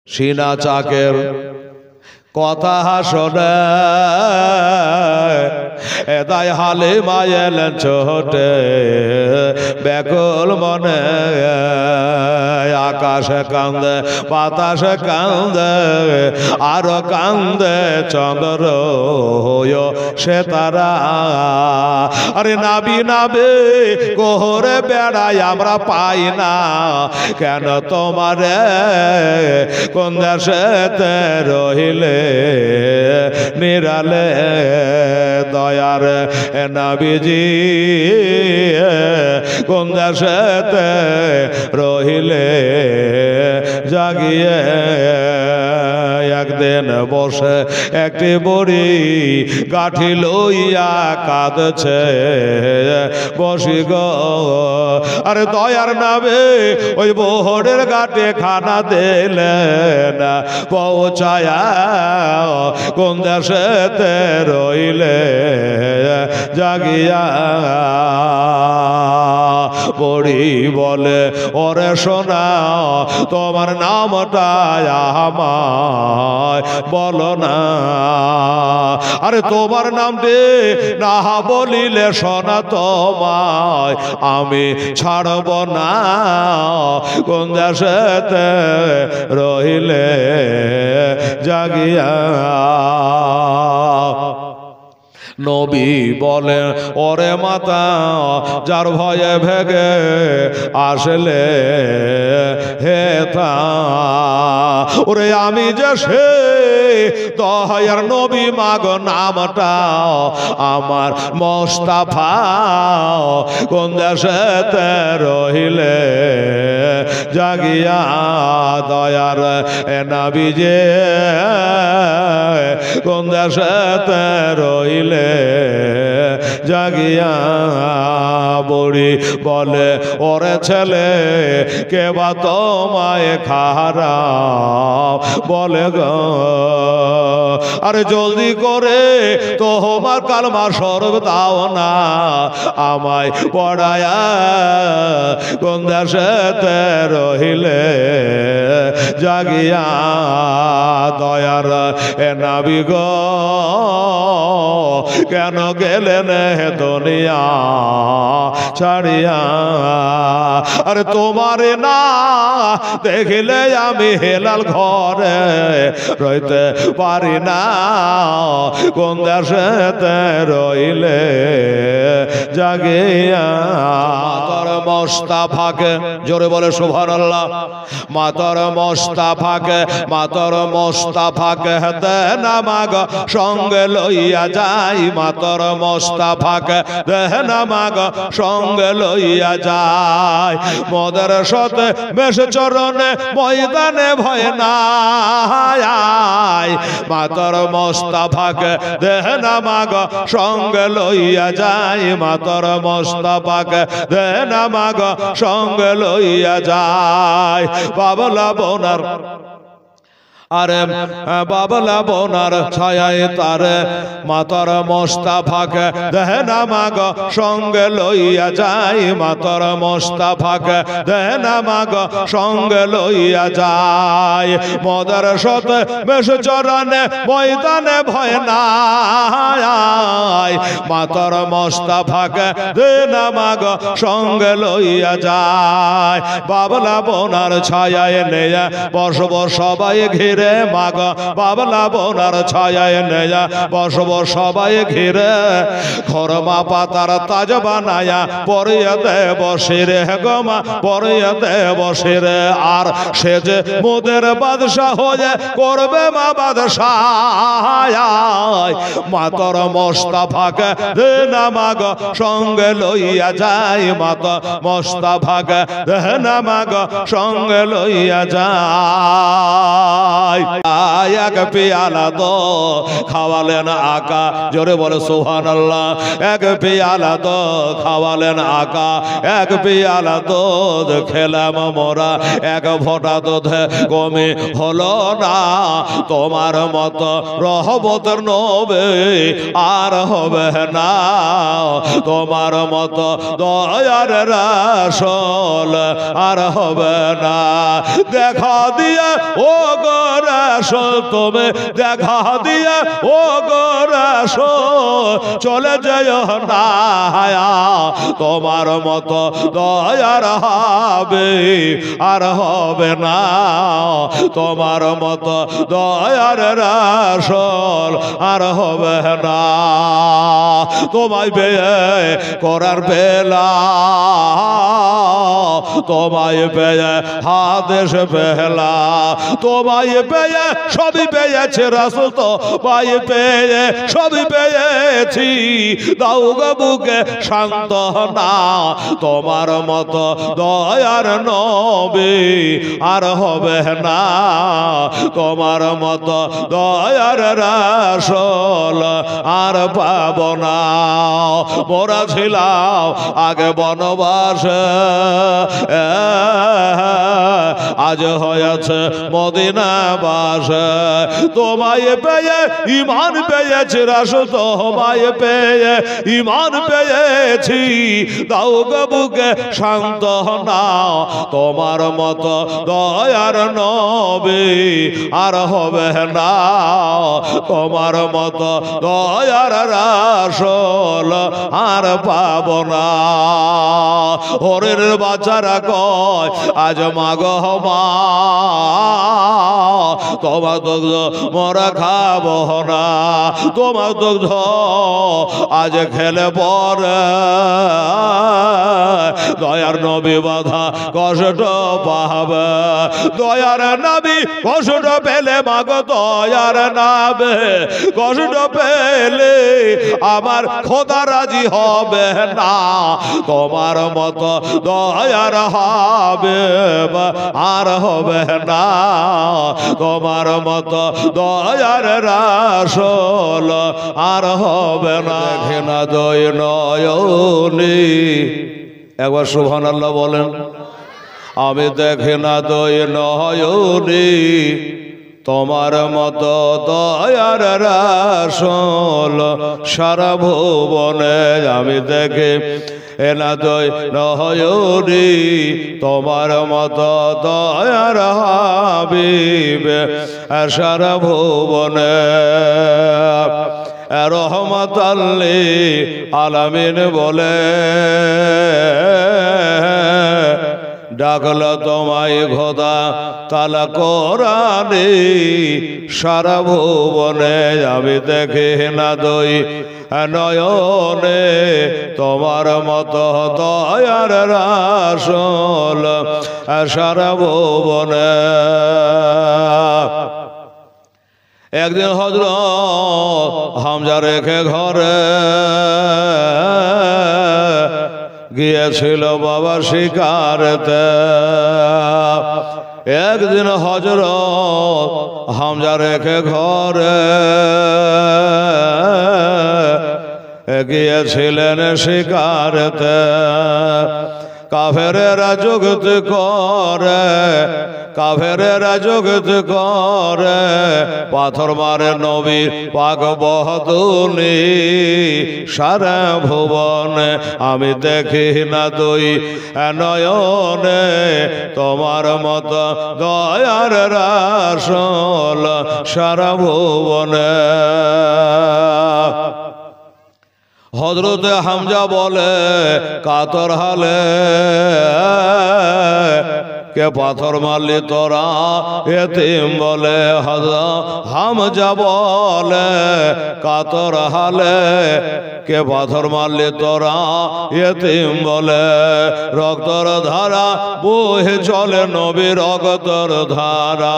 সিনা চাকের কথা শোনে এদায় হালে মায়েলেন ছোটে ব্যাকুল মনে আকাশে কান্দে বাতাসে কান্দে আরো কান্দে চন্দ্র সে তারা আরে নাবি নাবে কোহরে বেড়াই আমরা পাই না কেন তোমারে কোন দেশেতে রহিলে নিরালে দয়ার নবীজি কোন দেশেতে রহিলে জাগিয়ে একদিন বসে একটি বড়ি গাঠি লইয়া কাঁদছে বসি গো আরে দয়ার নামে ওই বহরের ঘাটে খানা দিলেন পৌঁছায়া কোন দেশেতে রইলে জাগিয়া বড়ি বলে ওরে সোনা তোমার নামটা আমায় বলো না আরে তোমার নামটি না বলিলে সোনা তোমায় আমি ছাড়ব না কোন দেশেতে রহিলে জাগিয়া নবী বলে ওরে মাতা যার ভয়ে ভেগে আসলে হে তা ওরে আমি যে সে দয়ার নবী মাগ নামটা আমার মোস্তাফা কোন দেশেতে রহিলে জাগিয়া দয়ার নবী যে কোন দেশেতে রহিলে জাগিয়া বড়ি বলে ওরে ছেলে কে বা তোমায় খারাপ বলে গো আরে জলদি করে তোমার কালমা সরব দাও না আমায় পড়ায়া কোন দেশেতে রহিলে জাগিয়া দয়ার নবী গো কেন গেলেন দুনিয়া ছাড়িয়া আরে তোমারে না দেখিলে আমি হেলাল ঘরে রইতে পারি না কোন দেশেতে রইলে জাগিয়া মাতর মোস্তাফাকে জোরে বলে সুবহানাল্লাহ মাতর মোস্তাফাকে দেন মাগ সঙ্গে লইয়া যাই মাতর মোস্তাফাকে দেন মাগ সঙ্গে লইয়া যাই মদের সাথে বেশ চরণে ময়দানে ভয় নাই মাতর মোস্তাফাকে দেন মাগ সঙ্গে লইয়া যাই মাতর মোস্তাফাকে দেন মাগ সঙ্গে লইয়া যাই বাবলা বোনার আরে বাবলা বোনার ছায়ায় তার মাতর মোস্তাফাকে দেনা মাগ সঙ্গে লইয়া যাই মাতর মোস্তাফাকে দেনা মাগ সঙ্গে লইয়া যাই মদের সাথে বেশ চরণে ময়দানে ভয় নাই মাতর মোস্তাফাকে দেনা মাগ সঙ্গে লইয়া যায় বাবলা বোনার ছায়ায় নেয়া বসব সবাই ঘিরে মাগ বাবলা বোনার ছায়ায় নেয়া বসব সবাই ঘিরে খরমা পাতার তাজ বানায়া পরিয়ে দেব শিরে গমা পরিয়ে দেব শিরে আর সে যে মোদের বাদশাহ হয়ে করবে মা বাদশাহ মাতর মোস্তাফাকে দেনা মাগ সঙ্গে লইয়া যাই মাত মোস্তাফাকে দেনা মাগ সঙ্গে লইয়া যায় এক পেয়ালা দো খাওয়ালেন আকা, জোরে বলে সুবহানাল্লাহ। এক পেয়ালা দো খাওয়ালেন আকা, এক পেয়ালা দুধ খেলাম মোরা, এক ফোঁটা দুধ কমে হলো না। তোমার মতো রহমতের নবী আর হবে না, তোমার মতো দয়ার রাসূল আর হবে না। দেখা দিয়ে ও গো রাসূল, তুমি দেখা দিয়ে ও গো রাসূল, চলে যেও না, তোমার মতো দয়ার হবে আর হবে না, তোমার মতো দয়ার রাসূল আর হবে না। তোমায় পেয়ে করার বেলা, তোমায় পেয়ে হাদেশ পেলা, তোমায় পেয়ে সবই পেয়েছে রাসূল, তোমায় পেয়ে সবই পেয়েছি, দাও গো বুকে সান্ত্বনা, তোমার মতো দয়ার নবী আর হবে না, তোমার মতো দয়ার রাসূল আর পাব না। মোরা ছিলাম আগে বনবাসে, আজ হয়েছে মদিনাবাসে, তোমায় পেয়ে ঈমান পেয়েছি রাসূল, তোমায় পেয়ে ঈমান পেয়েছি, দাও গো বুকে সান্ত্বনা, তোমার মতো দয়ার নবী আর হবে না, তোমার মতো দয়ার রাসূল আর পাব না। হরের বাচ্চারা কয় আজ মাগো মা, তোমার দুগ্ধ মোরা খাব না, তোমার দুগ্ধ আজ খেলে পরে দয়ার নবী বাধা কষ্ট পাবে, দয়ার নবী কষ্ট পেলে মাগো, দয়ার নবী কষ্ট পেলে আমার খোদা রাজি হবে না, তোমার মতো দয়ার হবে আর হবে না, তোমার মতো দয়ার রাসূল আর হবে না। দেখে না দয় নয়নি, একবার সুবহানাল্লাহ বলেন। আমি দেখে না দয় নয়নি, তোমার মতো দয়ার রাসূল সারা ভুবনে আমি দেখে এনা দয় নয়নি, তোমার মতো দয়ার হাবিব সারা ভুবনে। রহমাতাল লিল আলামিন বলে ডাকল তোমায় খোদা তালা কোরআনে, সারা ভুবনে আমি দেখে না দই নয়নে, তোমার মতো দয়ার রাসূল সারা ভুবনে। একদিন হযরত হামজা রেখে ঘরে গিয়েছিল বাবা শিকারতে, একদিন হযরত হামজা রেখে ঘরে গিয়েছিলেন শিকারতে, কাফেরেরা যুক্তি করে, কাফেরেরা যুক্তি করে, পাথর মারে নবীর পাক বহদুনি, সারা ভুবনে আমি দেখি না দুই নয়নে, তোমার মতো দয়ার রাসূল সারা ভুবনে। হযরতে হামজা বলে কাতর হালে, কে পাথর মারলি তোরা এতিম বলে, হামজা বলে কাতর হালে, কে পাথর মারলে তোরা এতিম বলে রক্তর ধারা বহে চলে নবী রক্তর ধারা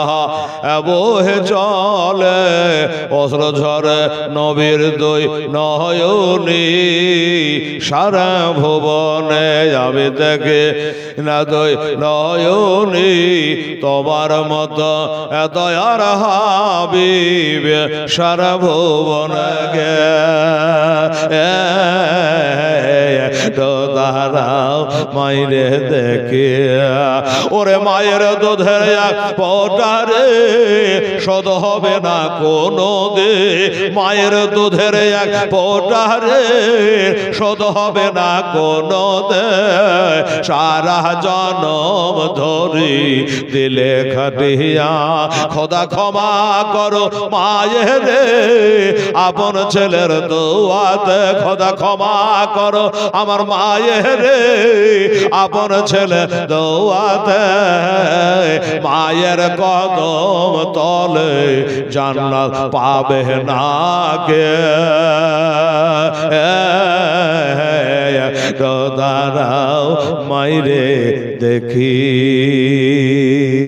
বহে চলে অস্ত্র ঝরে নবীর দুই নয়নি সারা ভুবনে আমি দেখে না দুই নয়নি তোমার মতো এত আর হাবিব সারা ভুবনে গে তো দাঁড়াও মাইরে দেখে ওরে মায়ের দুধের এক ফোঁটারে শোধ হবে না কোনো দে মায়ের দুধের এক ফোঁটারে শোধ হবে না কোনো দে সারা জনম ধরি দিলে খাটিয়া খোদা ক্ষমা করো মায়ের আপন ছেলের দোয়াতে খোদা ক্ষমা করো আমার মায়ের আপন ছেলে দোয়াতে মায়ের কদম তলে জান্নাত পাবে না কে দাঁড়াও মাইরে দেখি